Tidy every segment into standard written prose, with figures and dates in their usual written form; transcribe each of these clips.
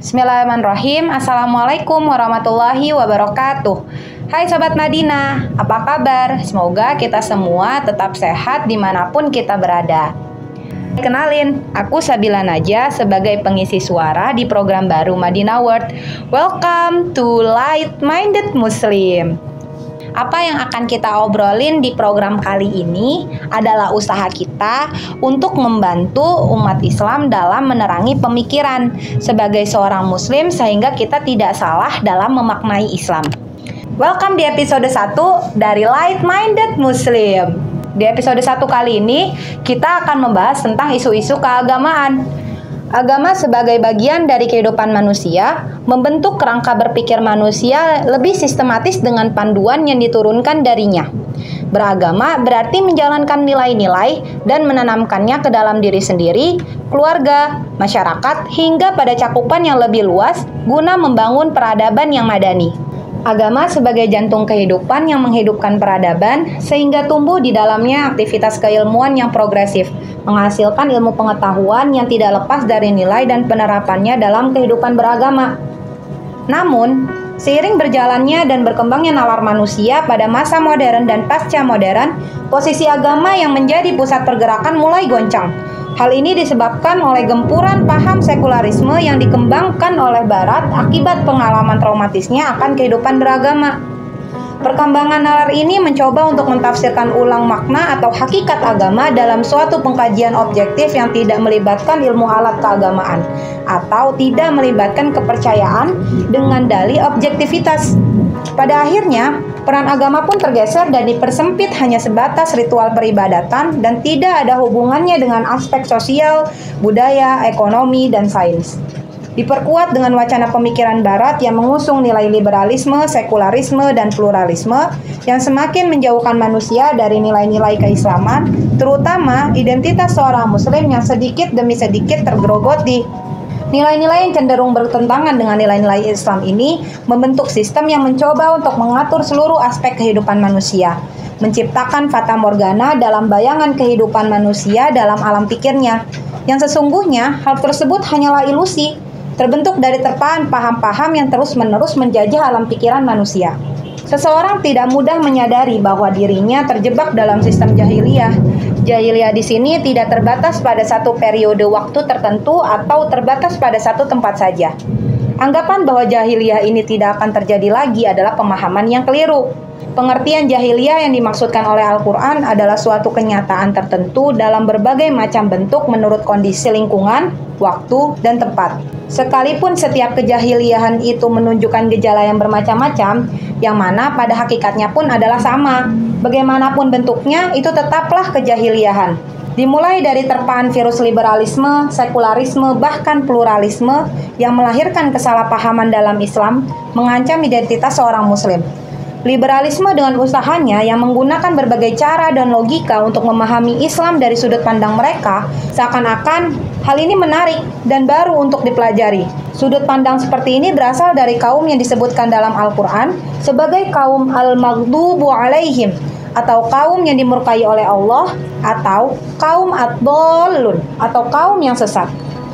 Bismillahirrahmanirrahim. Assalamualaikum warahmatullahi wabarakatuh. Hai Sobat Madinah, apa kabar? Semoga kita semua tetap sehat dimanapun kita berada. Kenalin, aku Sabila Najah sebagai pengisi suara di program baru Madinah World. Welcome to Light Minded Muslim. Apa yang akan kita obrolin di program kali ini adalah usaha kita untuk membantu umat Islam dalam menerangi pemikiran sebagai seorang muslim sehingga kita tidak salah dalam memaknai Islam. Welcome di episode 1 dari Light Minded Muslim. Di episode 1 kali ini kita akan membahas tentang isu-isu keagamaan. Agama sebagai bagian dari kehidupan manusia membentuk kerangka berpikir manusia lebih sistematis dengan panduan yang diturunkan darinya. Beragama berarti menjalankan nilai-nilai dan menanamkannya ke dalam diri sendiri, keluarga, masyarakat, hingga pada cakupan yang lebih luas guna membangun peradaban yang madani. Agama sebagai jantung kehidupan yang menghidupkan peradaban sehingga tumbuh di dalamnya aktivitas keilmuan yang progresif, menghasilkan ilmu pengetahuan yang tidak lepas dari nilai dan penerapannya dalam kehidupan beragama. Namun, seiring berjalannya dan berkembangnya nalar manusia pada masa modern dan pasca modern, posisi agama yang menjadi pusat pergerakan mulai goncang. Hal ini disebabkan oleh gempuran paham sekularisme yang dikembangkan oleh Barat akibat pengalaman traumatisnya akan kehidupan beragama. Perkembangan nalar ini mencoba untuk mentafsirkan ulang makna atau hakikat agama dalam suatu pengkajian objektif yang tidak melibatkan ilmu alat keagamaan atau tidak melibatkan kepercayaan dengan dalih objektivitas. Pada akhirnya, peran agama pun tergeser dan dipersempit hanya sebatas ritual peribadatan dan tidak ada hubungannya dengan aspek sosial, budaya, ekonomi, dan sains. Diperkuat dengan wacana pemikiran Barat yang mengusung nilai liberalisme, sekularisme, dan pluralisme yang semakin menjauhkan manusia dari nilai-nilai keislaman, terutama identitas seorang muslim yang sedikit demi sedikit tergerogoti. Nilai-nilai yang cenderung bertentangan dengan nilai-nilai Islam ini membentuk sistem yang mencoba untuk mengatur seluruh aspek kehidupan manusia, menciptakan fata morgana dalam bayangan kehidupan manusia dalam alam pikirnya, yang sesungguhnya hal tersebut hanyalah ilusi, terbentuk dari terpaan paham-paham yang terus-menerus menjajah alam pikiran manusia. Seseorang tidak mudah menyadari bahwa dirinya terjebak dalam sistem jahiliyah. Jahiliyah di sini tidak terbatas pada satu periode waktu tertentu atau terbatas pada satu tempat saja. Anggapan bahwa jahiliyah ini tidak akan terjadi lagi adalah pemahaman yang keliru. Pengertian jahiliyah yang dimaksudkan oleh Al-Quran adalah suatu kenyataan tertentu dalam berbagai macam bentuk menurut kondisi lingkungan, waktu, dan tempat. Sekalipun setiap kejahiliahan itu menunjukkan gejala yang bermacam-macam, yang mana pada hakikatnya pun adalah sama. Bagaimanapun bentuknya, itu tetaplah kejahiliahan. Dimulai dari terpaan virus liberalisme, sekularisme, bahkan pluralisme yang melahirkan kesalahpahaman dalam Islam, mengancam identitas seorang muslim. Liberalisme dengan usahanya yang menggunakan berbagai cara dan logika untuk memahami Islam dari sudut pandang mereka, seakan-akan hal ini menarik dan baru untuk dipelajari. Sudut pandang seperti ini berasal dari kaum yang disebutkan dalam Al-Quran sebagai kaum al-maghdubu alaihim, atau kaum yang dimurkai oleh Allah, atau kaum ad-dallun, atau kaum yang sesat.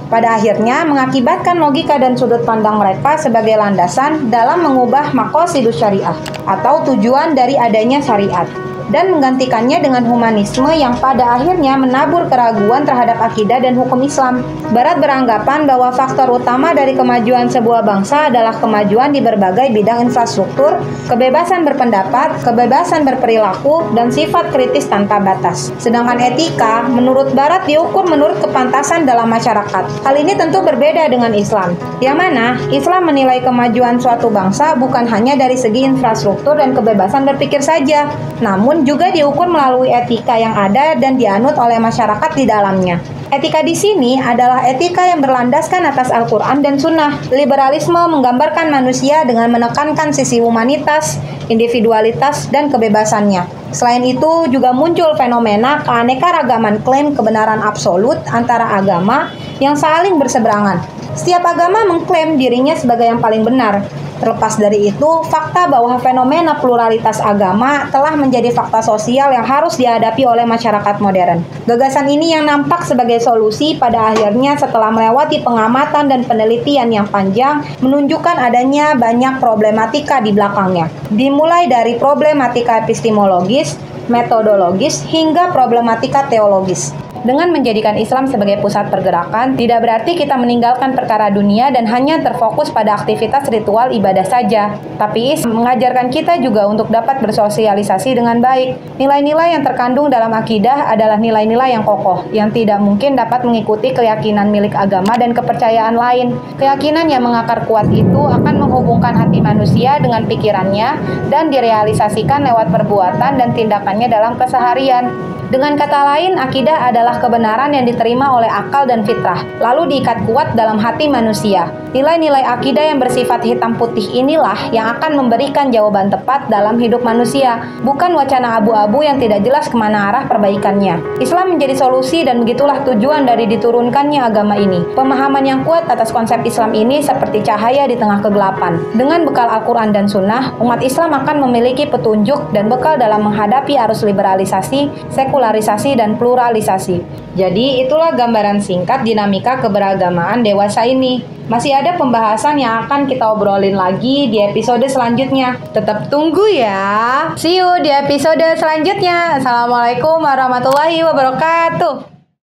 Pada akhirnya mengakibatkan logika dan sudut pandang mereka sebagai landasan dalam mengubah maqasidus syariah atau tujuan dari adanya syariat dan menggantikannya dengan humanisme yang pada akhirnya menabur keraguan terhadap akidah dan hukum Islam. Barat beranggapan bahwa faktor utama dari kemajuan sebuah bangsa adalah kemajuan di berbagai bidang infrastruktur, kebebasan berpendapat, kebebasan berperilaku, dan sifat kritis tanpa batas. Sedangkan etika, menurut Barat diukur menurut kepantasan dalam masyarakat. Hal ini tentu berbeda dengan Islam, yang mana Islam menilai kemajuan suatu bangsa bukan hanya dari segi infrastruktur dan kebebasan berpikir saja, namun juga diukur melalui etika yang ada dan dianut oleh masyarakat di dalamnya. Etika di sini adalah etika yang berlandaskan atas Al-Quran dan Sunnah. Liberalisme menggambarkan manusia dengan menekankan sisi humanitas, individualitas, dan kebebasannya. Selain itu, juga muncul fenomena keanekaragaman klaim kebenaran absolut antara agama yang saling berseberangan. Setiap agama mengklaim dirinya sebagai yang paling benar. Terlepas dari itu, fakta bahwa fenomena pluralitas agama telah menjadi fakta sosial yang harus dihadapi oleh masyarakat modern. Gagasan ini yang nampak sebagai solusi pada akhirnya setelah melewati pengamatan dan penelitian yang panjang menunjukkan adanya banyak problematika di belakangnya. Dimulai dari problematika epistemologis, metodologis, hingga problematika teologis. Dengan menjadikan Islam sebagai pusat pergerakan, tidak berarti kita meninggalkan perkara dunia dan hanya terfokus pada aktivitas ritual ibadah saja. Tapi Islam mengajarkan kita juga untuk dapat bersosialisasi dengan baik. Nilai-nilai yang terkandung dalam akidah adalah nilai-nilai yang kokoh, yang tidak mungkin dapat mengikuti keyakinan milik agama dan kepercayaan lain. Keyakinan yang mengakar kuat itu akan menghubungkan hati manusia dengan pikirannya dan direalisasikan lewat perbuatan dan tindakannya dalam keseharian. Dengan kata lain, akidah adalah kebenaran yang diterima oleh akal dan fitrah, lalu diikat kuat dalam hati manusia. Nilai-nilai akidah yang bersifat hitam putih inilah yang akan memberikan jawaban tepat dalam hidup manusia, bukan wacana abu-abu yang tidak jelas kemana arah perbaikannya. Islam menjadi solusi dan begitulah tujuan dari diturunkannya agama ini. Pemahaman yang kuat atas konsep Islam ini seperti cahaya di tengah kegelapan. Dengan bekal Al-Quran dan Sunnah, umat Islam akan memiliki petunjuk dan bekal dalam menghadapi arus liberalisasi, sekularisasi, dan pluralisasi. Jadi itulah gambaran singkat dinamika keberagamaan dewasa ini. Masih ada pembahasan yang akan kita obrolin lagi di episode selanjutnya. Tetap tunggu ya. See you di episode selanjutnya. Assalamualaikum warahmatullahi wabarakatuh.